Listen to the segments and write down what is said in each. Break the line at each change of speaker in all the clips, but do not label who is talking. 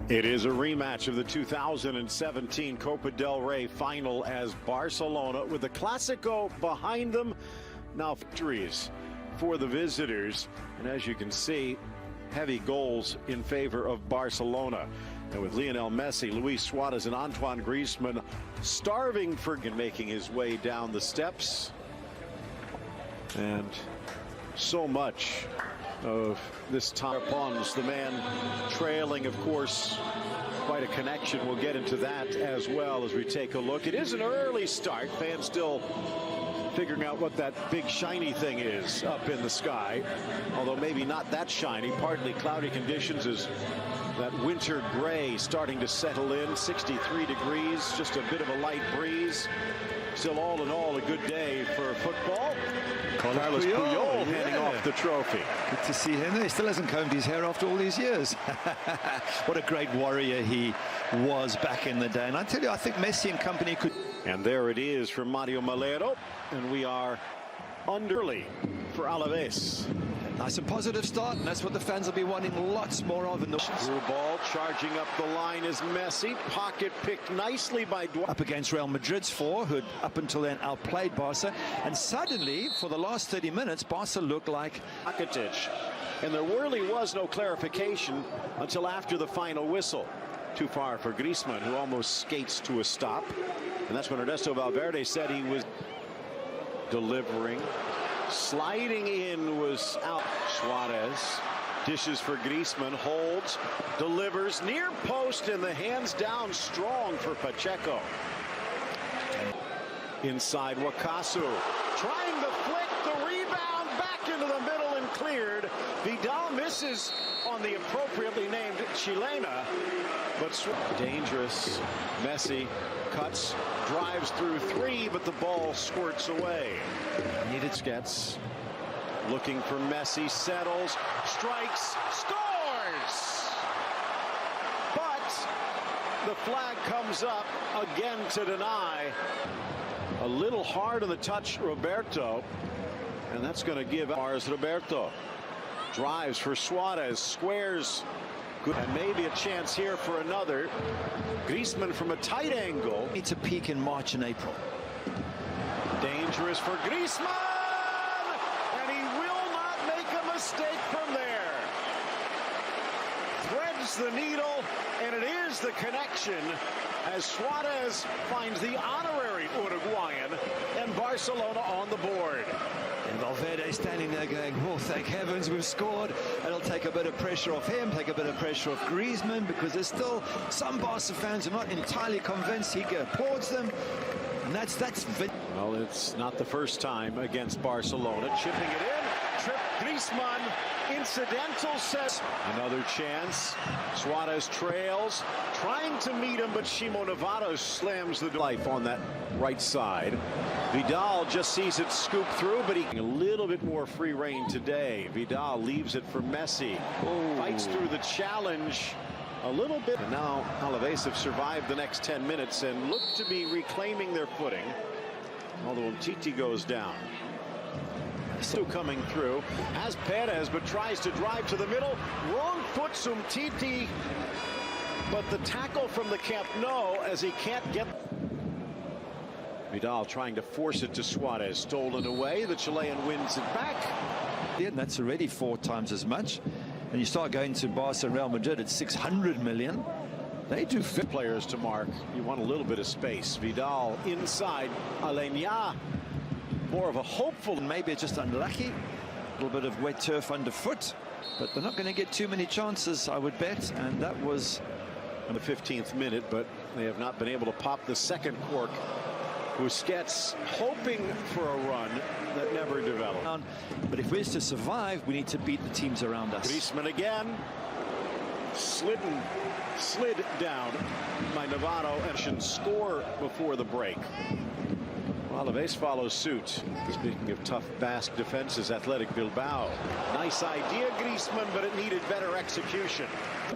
It is a rematch of the 2017 Copa del Rey final as Barcelona, with the Clásico behind them, now victories for the visitors. And as you can see, heavy goals in favor of Barcelona. And with Lionel Messi, Luis Suarez, and Antoine Griezmann starving for making his way down the steps. And so much of this time upon the man trailing, of course, quite a connection. We'll get into that as well as we take a look. It is an early start. Fans still figuring out what that big shiny thing is up in the sky, although maybe not that shiny. Partly cloudy conditions as that winter gray starting to settle in. 63 degrees, just a bit of a light breeze. Still, all in all, a good day for football. Carlos Puyol handing off the trophy.
Good to see him. He still hasn't combed his hair after all these years. What a great warrior he was back in the day. And I tell you, I think Messi and company could.
And there it is for Mario Malero. And we are underly for AIaves.
Nice and positive start, and that's what the fans will be wanting lots more of in the
through ball. Charging up the line is Messi. Pocket picked nicely by Dwight.
Up against Real Madrid's four, who had up until then outplayed Barca. And suddenly, for the last 30 minutes, Barca looked like
Rakitic. And there really was no clarification until after the final whistle. Too far for Griezmann, who almost skates to a stop. And that's when Ernesto Valverde said he was delivering. Sliding in was out. Suarez dishes for Griezmann, holds, delivers near post, and the hands down strong for Pacheco. Inside Wakasu, trying to flick the rebound back into the middle and cleared. Vidal misses on the appropriately named Chilena, but dangerous. Messi cuts, drives through three, but the ball squirts away. Needed Skets, looking for Messi, settles, strikes, scores! But the flag comes up again to deny. A little hard on the touch, Roberto, and that's going to give ours. Roberto drives for Suarez, squares, good, and maybe a chance here for another. Griezmann from a tight angle.
It's a peak in March and April.
Dangerous for Griezmann, and he will not make a mistake from there. Threads the needle, and it is the connection as Suarez finds the honorary Uruguayan, and Barcelona on the board.
And Valverde standing there going, oh, thank heavens we've scored. It'll take a bit of pressure off him, take a bit of pressure off Griezmann, because there's still some Barca fans who are not entirely convinced. He applauds them. And that's
well, it's not the first time against Barcelona. Chipping it in. Trip Griezmann. Incidental set. Another chance. Suarez trails. Trying to meet him, but Shimo Navarro slams the life on that right side. Vidal just sees it scoop through, but he a little bit more free rein today. Vidal leaves it for Messi. Fights through the challenge a little bit. And now AIaves have survived the next 10 minutes and look to be reclaiming their footing. Although Titi goes down. Still coming through. Has Perez, but tries to drive to the middle. Wrong foot, Titi. But the tackle from the Camp Nou as he can't get. Vidal trying to force it to Suarez. Stolen away. The Chilean wins it back.
Yeah, and that's already 4 times as much. And you start going to Barca and Real Madrid at 600 million. They do fit
players to mark. You want a little bit of space. Vidal inside. Alenia. More of a hopeful.
Maybe it's just unlucky. A little bit of wet turf underfoot. But they're not going to get too many chances, I would bet. And that was
in the 15th minute, but they have not been able to pop the second cork. Busquets hoping for a run that never developed.
But if we're to survive, we need to beat the teams around us.
Griezmann again. Slid down by Navarro and score before the break. AIaves follows suit. Speaking of tough Basque defenses, Athletic Bilbao. Nice idea, Griezmann, but it needed better execution.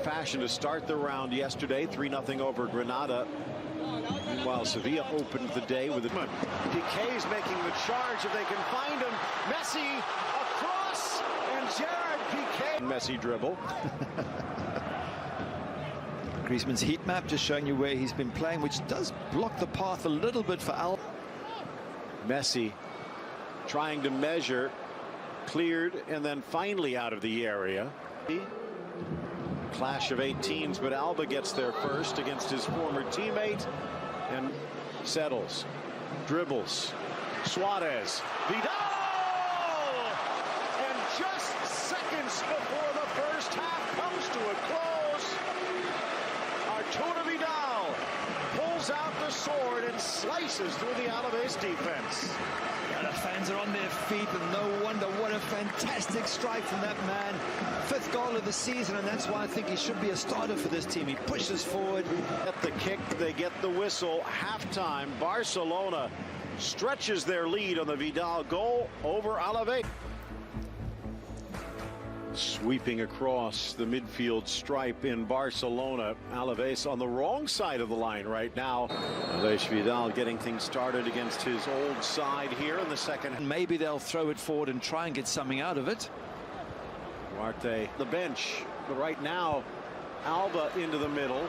Fashion to start the round yesterday, 3-0 over Granada. Meanwhile, Sevilla opened the day with a Piqué's making the charge if they can find him. Messi across, and Gerard Piqué. Messi dribble.
Griezmann's heat map just showing you where he's been playing, which does block the path a little bit for Al.
Messi trying to measure, cleared, and then finally out of the area. Clash of 18s, but Alba gets there first against his former teammate and settles, dribbles. Suarez, Vidal! And just seconds before the first half comes to a close, Arturo Vidal pulls out the sword and slices through the AIaves defense.
Yeah, the fans are on their feet, and no wonder. What a fantastic strike from that man. 5th goal of the season, and that's why I think he should be a starter for this team. He pushes forward.
At the kick, they get the whistle. Halftime, Barcelona stretches their lead on the Vidal goal over AIaves. Sweeping across the midfield stripe in Barcelona. AIaves on the wrong side of the line right now. Vidal getting things started against his old side here in the second.
Maybe they'll throw it forward and try and get something out of it.
Duarte, the bench, but right now, Alba into the middle.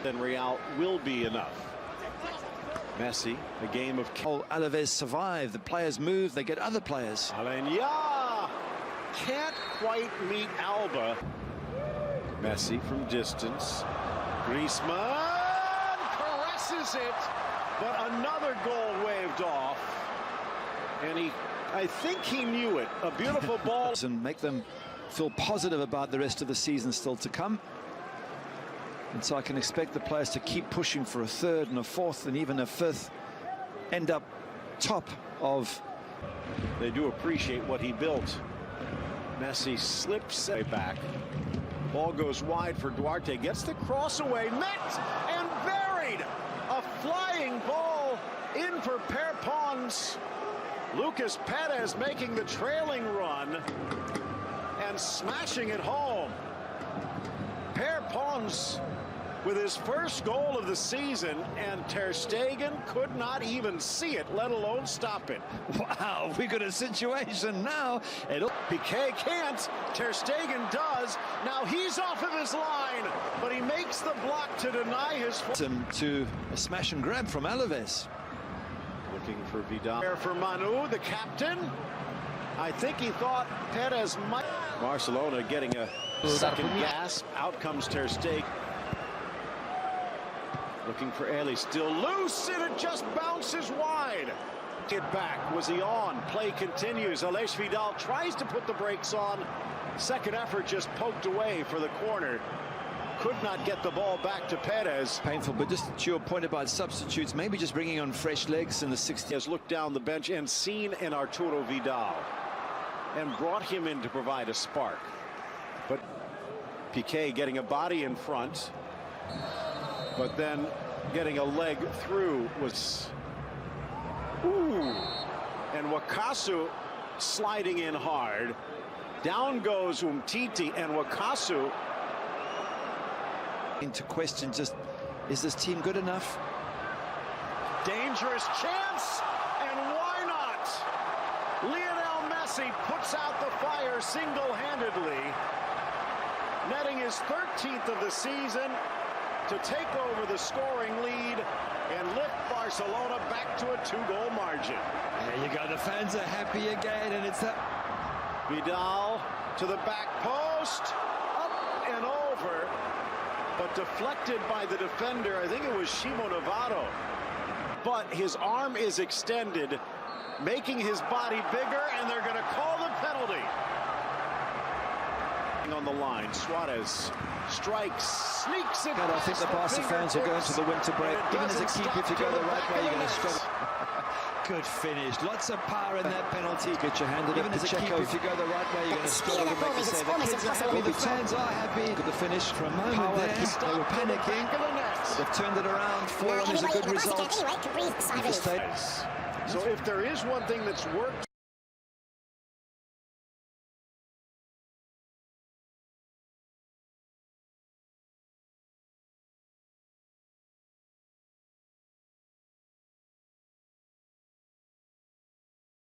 Then Real will be enough. Messi, a game of...
AIaves survive. The players move. They get other players.
Alenya can't quite meet Alba. Messi from distance. Griezmann caresses it, but another goal waved off. And I think he knew it. A beautiful ball.
And make them feel positive about the rest of the season still to come. And so I can expect the players to keep pushing for a 3rd and a 4th and even a 5th. End up top of...
They do appreciate what he built. Messi slips back. Ball goes wide for Duarte. Gets the cross away. Met and buried. A flying ball in for Perpons. Lucas Perez making the trailing run and smashing it home. Perpons with his first goal of the season, and Ter Stegen could not even see it, let alone stop it.
Wow, we got a situation now.
Piqué can't. Ter Stegen does. Now he's off of his line, but he makes the block to deny his...
To a smash and grab from AIaves.
Looking for Vidal. There for Manu, the captain. I think he thought Perez might... Barcelona getting a second gasp. Out comes Ter Stegen. Looking for Eli, still loose, and it just bounces wide. Get back, was he on? Play continues. Aleix Vidal tries to put the brakes on. Second effort just poked away for the corner. Could not get the ball back to Perez.
Painful, but just to your point about substitutes, maybe just bringing on fresh legs in the 60th.
Has looked down the bench and seen an Arturo Vidal and brought him in to provide a spark. But Piqué getting a body in front, but then getting a leg through was... Ooh. And Wakasu sliding in hard. Down goes Umtiti, and Wakasu...
Into question, just, is this team good enough?
Dangerous chance, and why not? Lionel Messi puts out the fire single-handedly, netting his 13th of the season to take over the scoring lead and lift Barcelona back to a 2-goal margin.
There you go, the fans are happy again, and it's that...
Vidal to the back post, up and over, but deflected by the defender. I think it was Shimo Navarro. But his arm is extended, making his body bigger, and they're going to call the penalty. On the line, Suarez strikes, sneaks it.
And I think the Barca fans will go into the winter break. Even as a keeper, if you go the right way, you're going to struggle. Good finish. Lots of power in that penalty. Get your hand in it. Even as a keeper, if you go the right way, you're going to struggle to make the save. The kids are happy, the fans are happy. Look at the finish for a moment there. They were panicking. They've turned it around. 4-1 is a good result.
So if there is one thing that's worked